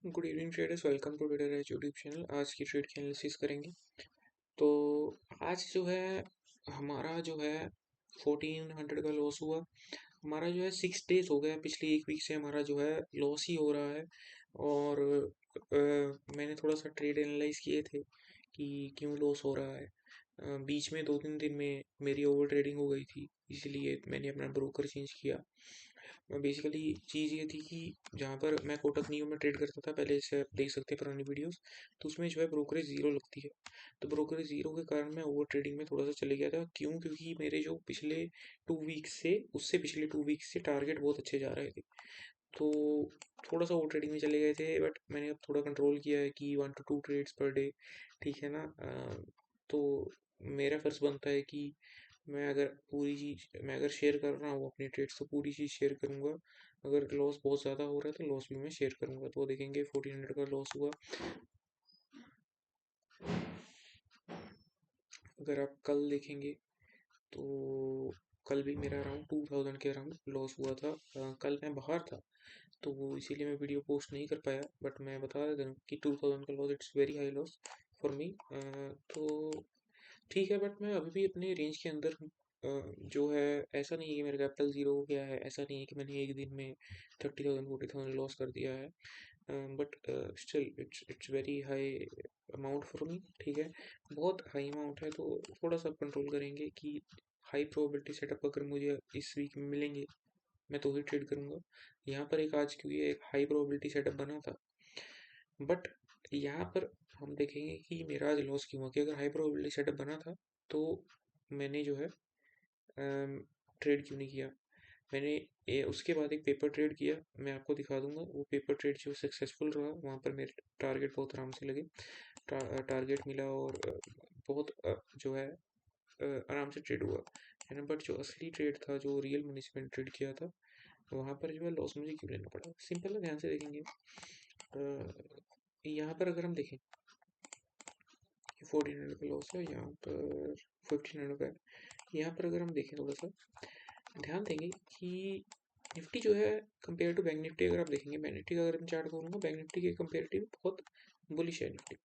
Good evening traders, welcome to trader edge YouTube channel. आज की trade की analysis करेंगे। तो आज जो है हमारा जो है 1400 का लॉस हुआ। हमारा जो है 6 डेज हो गया, पिछले एक वीक से हमारा जो है लॉस ही हो रहा है। और मैंने थोड़ा सा ट्रेड एनालाइज किए थे कि क्यों लॉस हो रहा है। बीच में 2-3 दिन में मेरी ओवर ट्रेडिंग हो गई थी, इसीलिए मैंने अपना ब्रोकर चेंज किया। बेसिकली चीज़ ये थी कि जहाँ पर मैं कोटक नियो में ट्रेड करता था पहले, से आप देख सकते हैं पुरानी वीडियोस, तो उसमें जो है ब्रोकरेज ज़ीरो लगती है। तो ब्रोकरेज ज़ीरो के कारण मैं ओवर ट्रेडिंग में थोड़ा सा चले गया था। क्यों? क्योंकि मेरे जो पिछले 2 वीक्स से, उससे पिछले 2 वीक्स से टारगेट बहुत अच्छे जा रहे थे। तो थोड़ा सा ओवर ट्रेडिंग में चले गए थे, बट मैंने अब थोड़ा कंट्रोल किया है कि 1 to 2 ट्रेड्स पर डे, ठीक है ना। तो मेरा फ़र्ज़ बनता है कि मैं अगर शेयर कर रहा हूँ अपनी ट्रेड्स, तो पूरी चीज़ शेयर करूँगा। अगर लॉस बहुत ज़्यादा हो रहा है तो लॉस भी मैं शेयर करूँगा। तो देखेंगे 1400 का लॉस हुआ। अगर आप कल देखेंगे तो कल भी मेरा अराउंड 2000 के अराउंड लॉस हुआ था। कल मैं बाहर था तो वो इसीलिए मैं वीडियो पोस्ट नहीं कर पाया, बट मैं बता देता हूँ कि 2000 का loss it's very high loss for me. तो ठीक है, बट मैं अभी भी अपने रेंज के अंदर हूँ। जो है, ऐसा नहीं है कि मेरा कैपिटल ज़ीरो हो गया है, ऐसा नहीं है कि मैंने एक दिन में 30,000 40,000 लॉस कर दिया है। But still it's very high amount for me, ठीक है। बहुत हाई अमाउंट है, तो थोड़ा सा कंट्रोल करेंगे कि हाई प्रोबेबिलिटी सेटअप अगर मुझे इस वीक में मिलेंगे, मैं तो ही ट्रेड करूँगा। यहाँ पर एक आज क्योंकि एक हाई प्रोबेबिलिटी सेटअप बना था, बट यहाँ पर हम देखेंगे कि मेरा आज लॉस क्यों हुआ। कि अगर हाई प्रोबेबिलिटी सेटअप बना था तो मैंने जो है ट्रेड क्यों नहीं किया। मैंने उसके बाद एक पेपर ट्रेड किया, मैं आपको दिखा दूंगा। वो पेपर ट्रेड जो सक्सेसफुल रहा, वहाँ पर मेरे टारगेट बहुत आराम से लगे, टारगेट मिला और बहुत जो है आराम से ट्रेड हुआ है ना। बट जो असली ट्रेड था, जो रियल मनी से मैंने ट्रेड किया था, वहाँ पर जो है लॉस मुझे क्यों लेना पड़ा। सिंपल है, ध्यान से देखेंगे। यहाँ पर अगर हम देखें, 1400 का लॉस है, यहाँ पर 1500 का है। यहाँ पर अगर हम देखें, थोड़ा सा ध्यान देंगे कि निफ्टी जो है कंपेयर टू बैंक निफ्टी, अगर आप देखेंगे बैंक निफ्टी का अगर मैं चार्ट खोलूँगा, बैंक निफ्टी के कंपेरेटिव बहुत बुलिश है निफ्टी,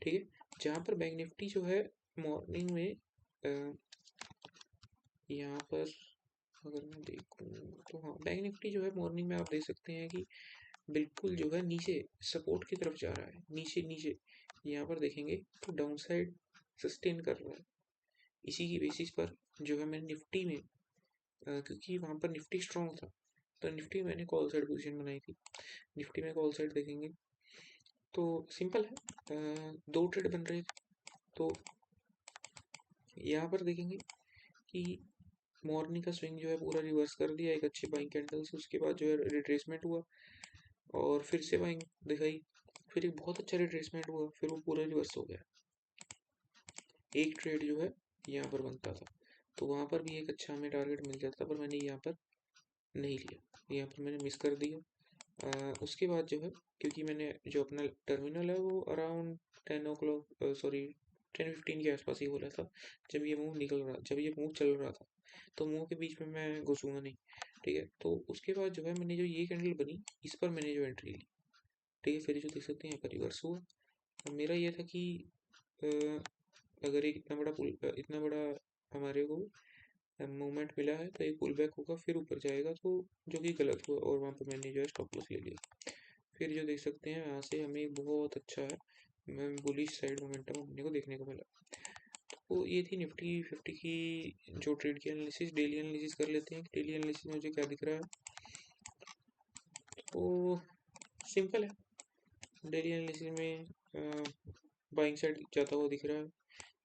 ठीक है। जहाँ पर बैंक निफ्टी जो है मॉर्निंग में यहाँ पर अगर मैं देखूँ तो हाँ, बैंक निफ्टी जो है मॉर्निंग में आप देख सकते हैं कि बिल्कुल जो है नीचे सपोर्ट की तरफ जा रहा है, नीचे नीचे। यहाँ पर देखेंगे तो डाउन साइड सस्टेन कर रहा है। इसी की बेसिस पर जो है मैंने निफ्टी में क्योंकि वहाँ पर निफ्टी स्ट्रॉन्ग था, तो निफ्टी मैंने कॉल साइड पोजीशन बनाई थी। निफ्टी में कॉल साइड देखेंगे तो सिंपल है, 2 ट्रेड बन रहे थे। तो यहाँ पर देखेंगे कि मॉर्निंग का स्विंग जो है पूरा रिवर्स कर दिया एक अच्छी बाइंग कैंडल से। उसके बाद जो है रिट्रेसमेंट हुआ और फिर से बाइंग दिखाई, फिर एक बहुत अच्छा रिट्रेसमेंट हुआ, फिर वो पूरा रिवर्स हो गया। एक ट्रेड जो है यहाँ पर बनता था, तो वहाँ पर भी एक अच्छा हमें टारगेट मिल जाता, पर मैंने यहाँ पर नहीं लिया, यहाँ पर मैंने मिस कर दिया। उसके बाद जो है, क्योंकि मैंने जो अपना टर्मिनल है वो अराउंड 10 o'clock, सॉरी 10:15 के आसपास ही बोला था, जब ये मूव चल रहा था, तो मूव के बीच में मैं घुसूंगा नहीं, ठीक है। तो उसके बाद जो है मैंने जो ये कैंडल बनी, इस पर मैंने जो एंट्री ली, ठीक है। फिर जो देख सकते हैं यहाँ पर रिवर्स हुआ। अब मेरा ये था कि अगर एक इतना बड़ा हमारे को मूवमेंट मिला है, तो एक पुल बैक होगा, फिर ऊपर जाएगा, तो जो कि गलत हुआ और वहाँ पर मैंने जो है स्टॉप लॉस ले लिया। फिर जो देख सकते हैं यहाँ से हमें एक बहुत अच्छा है, मैं बुलिश साइड मोमेंटम अपने को देखने को मिला। तो ये थी निफ्टी 50 की जो ट्रेड की एनालिसिस। डेली एनालिसिस कर लेते हैं कि डेली एनालिसिस में मुझे क्या दिख रहा है। तो सिंपल है, डेली एनालिसिस में बाइंग साइड जाता हुआ दिख रहा है।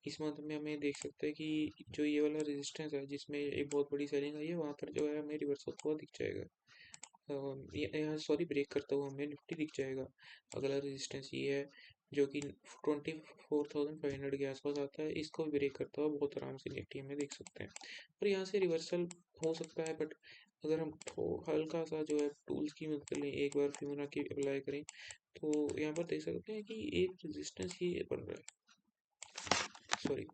इस मंथ में हमें देख सकते हैं कि जो ये वाला रेजिस्टेंस है जिसमें एक बहुत बड़ी सेलिंग आई है, वहाँ पर जो है हमें रिवर्स होता हुआ दिख जाएगा। यहाँ सॉरी, ब्रेक करता हुआ हमें निफ्टी दिख जाएगा। अगला रेजिस्टेंस ये है जो कि 24,500 के आसपास आता है, इसको भी ब्रेक करता हुआ बहुत आराम से निफ्टी में देख सकते हैं। और यहाँ से रिवर्सल हो सकता है, बट अगर हम हल्का सा जो है टूल्स की मदद लें, एक बार फिबोनाची अप्लाई करें, तो यहाँ पर देख सकते हैं कि एक रेजिस्टेंस ये बन रहा है, सॉरी,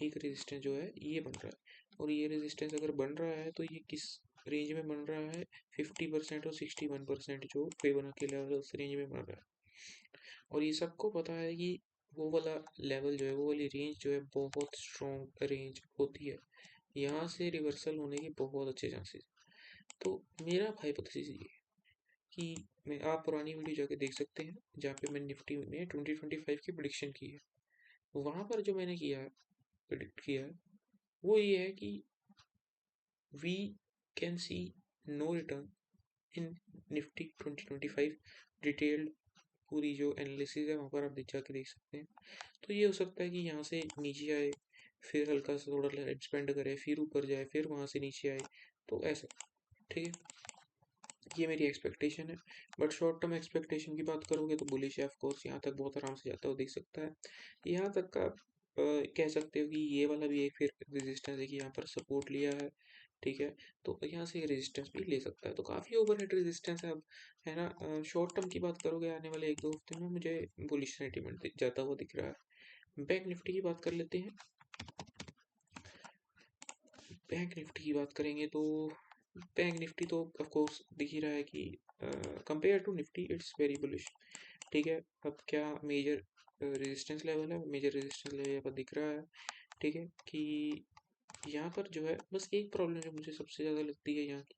एक रेजिस्टेंस जो है ये बन रहा है। और ये रेजिस्टेंस अगर बन रहा है तो ये किस रेंज में बन रहा है, 50% और 61% जो फिबोनाची लेवल उस रेंज में बन रहा है। और ये सबको पता है कि वो वाला लेवल जो है, वो वाली रेंज जो है बहुत स्ट्रॉन्ग रेंज होती है, यहाँ से रिवर्सल होने के बहुत अच्छे चांसेस। तो मेरा हाइपोथेसिस ये है कि मैं, आप पुरानी वीडियो जाके देख सकते हैं जहाँ पे मैंने निफ्टी में 2025 की प्रिडिक्शन की है। वहाँ पर जो मैंने किया है, प्रिडिक्ट किया है, वो ये है कि we can see no return in Nifty 2025। Detailed पूरी जो एनालिसिस है वहाँ पर आप जाके देख सकते हैं। तो ये हो सकता है कि यहाँ से नीचे आए, फिर हल्का सा थोड़ा एक्सपेंड करे, फिर ऊपर जाए, फिर वहाँ से नीचे आए, तो ऐसा। ठीक है, ये मेरी एक्सपेक्टेशन है। बट शॉर्ट टर्म एक्सपेक्टेशन की बात करोगे तो बुलिश है, ऑफ कोर्स यहाँ तक बहुत आराम से जाता है, वो देख सकता है। यहाँ तक का कह सकते हो कि ये वाला भी एक फिर रेजिस्टेंस है कि यहाँ पर सपोर्ट लिया है। ठीक है, तो यहाँ से रेजिस्टेंस भी ले सकता है, तो काफ़ी ओवरहेड रेजिस्टेंस है अब, है ना। शॉर्ट टर्म की बात करोगे आने वाले 1-2 हफ्ते में मुझे बुलिश सेंटीमेंट जाता हुआ दिख रहा है। बैंक निफ्टी की बात कर लेते हैं। बैंक निफ्टी की बात करेंगे तो बैंक निफ्टी तो ऑफ कोर्स दिख ही रहा है कि compare to Nifty it's very bullish. ठीक है, अब क्या मेजर रेजिस्टेंस लेवल है, मेजर रेजिस्टेंस लेवल यहाँ पर दिख रहा है। ठीक है, कि यहाँ पर जो है बस एक प्रॉब्लम जो मुझे सबसे ज़्यादा लगती है यहाँ की,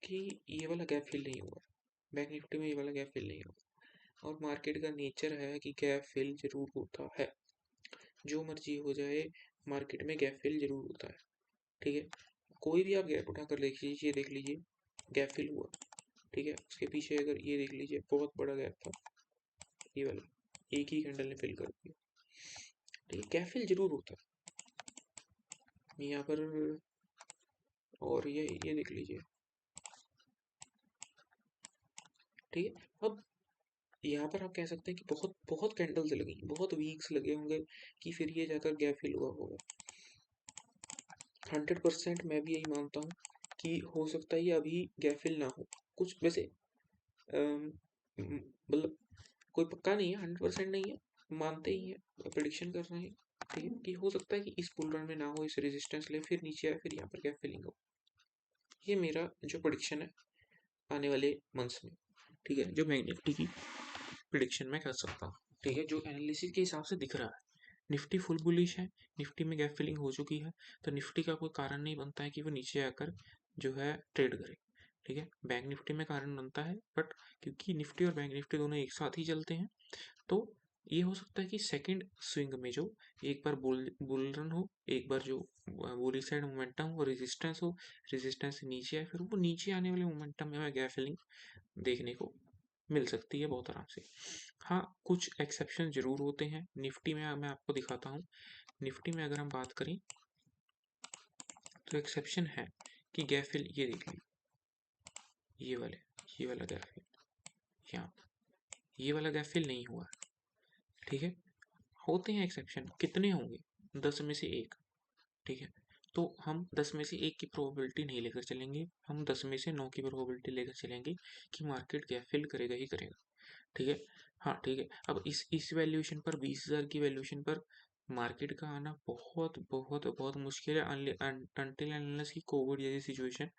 कि ये वाला गैप फिल नहीं हुआ। बैंक निफ्टी में ये वाला गैप फिल नहीं हुआ, और मार्केट का नेचर है कि गैप फिल जरूर होता है, जो मर्जी हो जाए मार्केट में गैप फिल जरूर होता है। ठीक है, कोई भी आप गैप उठा कर देख लीजिए, देख लीजिए गैप फिल हुआ। ठीक है, उसके पीछे अगर ये देख लीजिए बहुत बड़ा गैप था, ये वाला एक ही कैंडल ने फिल कर दिया। ठीक है, गैप फिल जरूर होता है यहाँ पर। और ये देख लीजिए। ठीक है, अब यहाँ पर आप कह सकते हैं कि बहुत बहुत कैंडल्स लगी, बहुत वीक्स लगे होंगे कि फिर ये जाकर गैप फिल हुआ होगा। 100% मैं भी यही मानता हूँ कि हो सकता है ये अभी गैप फिल ना हो कुछ, वैसे मतलब कोई पक्का नहीं है, 100% नहीं है, मानते ही है, प्रिडिक्शन कर रहे हैं। ठीक है, कि हो सकता है कि इस बुल रन में ना हो, इस रेजिस्टेंस ले, फिर नीचे आए, फिर यहाँ पर गैप फिलिंग हो। ये मेरा जो प्रिडिक्शन है आने वाले मंथ्स में। ठीक है, जो मैं निफ्टी की प्रिडिक्शन में कर सकता हूँ। ठीक है, जो एनालिसिस के हिसाब से दिख रहा है, निफ्टी फुल बुलिश है, निफ्टी में गैप फिलिंग हो चुकी है, तो निफ्टी का कोई कारण नहीं बनता है कि वो नीचे आकर जो है ट्रेड करे। ठीक है, बैंक निफ्टी में कारण बनता है, बट क्योंकि निफ्टी और बैंक निफ्टी दोनों एक साथ ही चलते हैं, तो ये हो सकता है कि सेकंड स्विंग में जो एक बार बुल रन हो, एक बार जो बुली साइड मोमेंटम हो, रेजिस्टेंस हो, रेजिस्टेंस से नीचे आए, फिर वो नीचे आने वाले मोमेंटम में हमें गैप फिलिंग देखने को मिल सकती है बहुत आराम से। हाँ, कुछ एक्सेप्शन जरूर होते हैं निफ्टी में, मैं आपको दिखाता हूँ। निफ्टी में अगर हम बात करें तो एक्सेप्शन है कि गैप फिल, ये देख लीजिए, ये वाला गैप फिल, यहाँ ये वाला गैप फिल नहीं हुआ। ठीक है, होते हैं एक्सेप्शन, कितने होंगे, 10 में से एक। ठीक है, तो हम 10 में से एक की प्रोबेबिलिटी नहीं लेकर चलेंगे, हम 10 में से 9 की प्रोबेबिलिटी लेकर चलेंगे कि मार्केट गैप फिल करेगा ही करेगा। ठीक है, हाँ ठीक है, अब इस वैल्यूएशन पर, 20,000 की वैल्यूएशन पर मार्केट का आना बहुत बहुत बहुत मुश्किल है, अनटिल अनलेस की कोविड जैसी सिचुएशन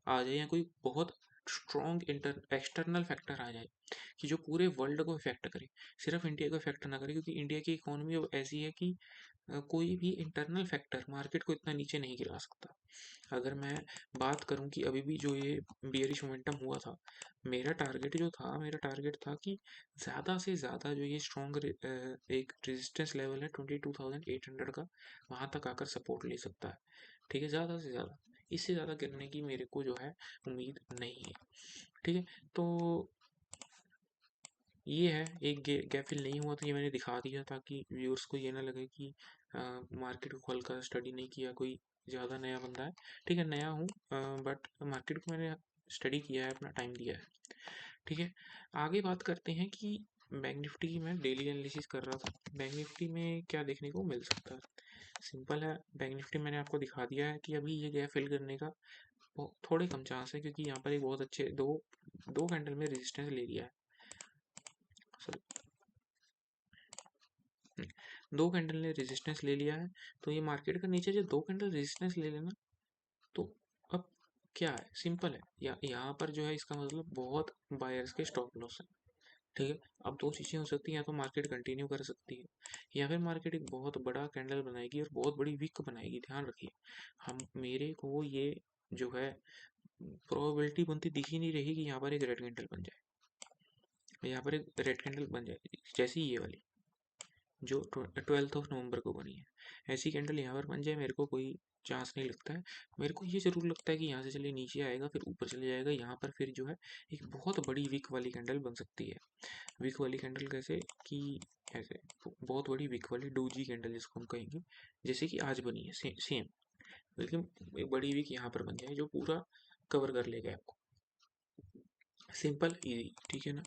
आ जाए, या कोई बहुत स्ट्रॉन्ग एक्सटर्नल फैक्टर आ जाए कि जो पूरे वर्ल्ड को इफेक्ट करे, सिर्फ इंडिया को इफेक्ट ना करे, क्योंकि इंडिया की इकोनॉमी अब ऐसी है कि कोई भी इंटरनल फैक्टर मार्केट को इतना नीचे नहीं गिरा सकता। अगर मैं बात करूं कि अभी भी जो ये बियरिश मोमेंटम हुआ था, मेरा टारगेट था कि ज़्यादा से ज़्यादा जो ये स्ट्रॉन्ग एक रेजिस्टेंस लेवल है 22,800 का, वहाँ तक आकर सपोर्ट ले सकता है। ठीक है, ज़्यादा से ज़्यादा, इससे ज़्यादा गिरने की मेरे को जो है उम्मीद नहीं है। ठीक है, तो ये है, एक गैप फिल नहीं हुआ, तो ये मैंने दिखा दिया ताकि व्यूअर्स को ये ना लगे कि मार्केट को खोल कर स्टडी नहीं किया, कोई ज़्यादा नया बंदा है। ठीक है, नया हूँ, बट मार्केट को मैंने स्टडी किया है, अपना टाइम दिया है। ठीक है, आगे बात करते हैं कि बैंक निफ्टी की मैं डेली एनालिसिस कर रहा था, बैंक निफ्टी में क्या देखने को मिल सकता है। सिंपल है, बैंक निफ्टी मैंने आपको दिखा दिया है कि अभी ये गैप फिल करने का थोड़े कम चांस है, क्योंकि यहाँ पर एक बहुत अच्छे दो दो कैंडल में रेजिस्टेंस ले लिया है। सॉरी, 2 कैंडल ने रेजिस्टेंस ले लिया है, तो ये मार्केट का नीचे जो 2 कैंडल रेजिस्टेंस ले लेना, तो अब क्या है, सिंपल है। यहाँ पर जो है इसका मतलब बहुत बायर्स के स्टॉप लॉस है। ठीक है, अब दो चीज़ें हो सकती हैं, या तो मार्केट कंटिन्यू कर सकती है या फिर मार्केट एक बहुत बड़ा कैंडल बनाएगी और बहुत बड़ी विक बनाएगी। ध्यान रखिए, हम मेरे को ये जो है प्रोबेबिलिटी बनती दिख ही नहीं रही कि यहाँ पर एक रेड कैंडल बन जाए, यहाँ पर एक रेड कैंडल बन जाए जैसी ये वाली जो 12 नवंबर को बनी है। ऐसी कैंडल यहाँ पर बन जाए मेरे को कोई चांस नहीं लगता है। मेरे को ये ज़रूर लगता है कि यहाँ से चले नीचे आएगा, फिर ऊपर चले जाएगा, यहाँ पर फिर जो है एक बहुत बड़ी विक वाली कैंडल बन सकती है। विक वाली कैंडल कैसे कि ऐसे बहुत बड़ी विक वाली डोजी कैंडल जिसको हम कहेंगे, जैसे कि आज बनी है सेम, लेकिन एक बड़ी विक यहाँ पर बन जाए जो पूरा कवर कर लेगा आपको। सिंपल इजी, ठीक है ना।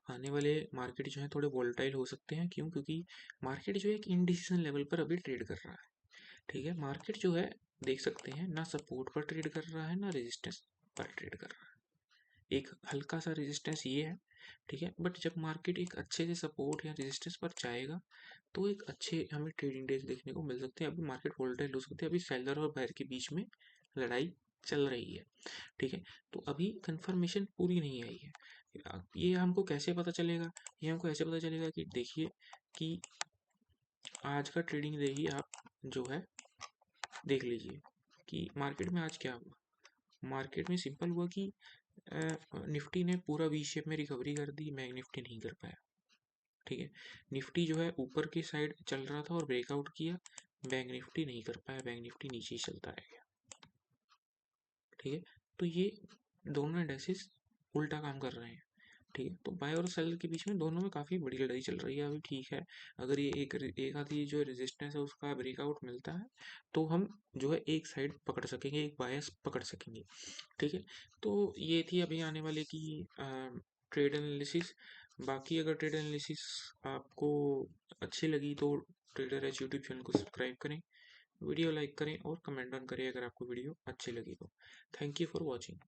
आने वाले मार्केट जो है थोड़े वोलेटाइल हो सकते हैं, क्यों? क्योंकि मार्केट जो है एक इनडिसीजन लेवल पर अभी ट्रेड कर रहा है। ठीक है, मार्केट जो है देख सकते हैं ना सपोर्ट पर ट्रेड कर रहा है ना रेजिस्टेंस पर ट्रेड कर रहा है। एक हल्का सा रेजिस्टेंस ये है, ठीक है, बट जब मार्केट एक अच्छे से सपोर्ट या रेजिस्टेंस पर जाएगा तो एक अच्छे हमें ट्रेडिंग डेज देखने को मिल सकते हैं। अभी मार्केट वोलेटाइल हो सकते हैं, अभी सेलर और बायर के बीच में लड़ाई चल रही है। ठीक है, तो अभी कंफर्मेशन पूरी नहीं आई है। ये हमको कैसे पता चलेगा? ये हमको ऐसे पता चलेगा कि देखिए कि आज का ट्रेडिंग डे ही आप जो है देख लीजिए कि मार्केट में आज क्या हुआ। मार्केट में सिंपल हुआ कि निफ्टी ने पूरा वी शेप में रिकवरी कर दी, बैंक निफ्टी नहीं कर पाया। ठीक है, निफ्टी जो है ऊपर की साइड चल रहा था और ब्रेकआउट किया, बैंक निफ्टी नहीं कर पाया, बैंक निफ्टी नीचे ही चलता रह गया। ठीक है, तो ये दोनों इंडेक्सेस उल्टा काम कर रहे हैं। ठीक है, तो बाय और सेल के बीच में दोनों में काफ़ी बड़ी लड़ाई चल रही है अभी। ठीक है, अगर ये एक आधी जो रेजिस्टेंस है उसका ब्रेकआउट मिलता है तो हम जो है एक साइड पकड़ सकेंगे, एक बायस पकड़ सकेंगे। ठीक है, तो ये थी अभी आने वाले की ट्रेड एनालिसिस। बाकी अगर ट्रेड एनालिसिस आपको अच्छी लगी तो ट्रेडर एच यूट्यूब चैनल को सब्सक्राइब करें, वीडियो लाइक करें और कमेंट ऑन करें अगर आपको वीडियो अच्छी लगी तो। Thank you for watching.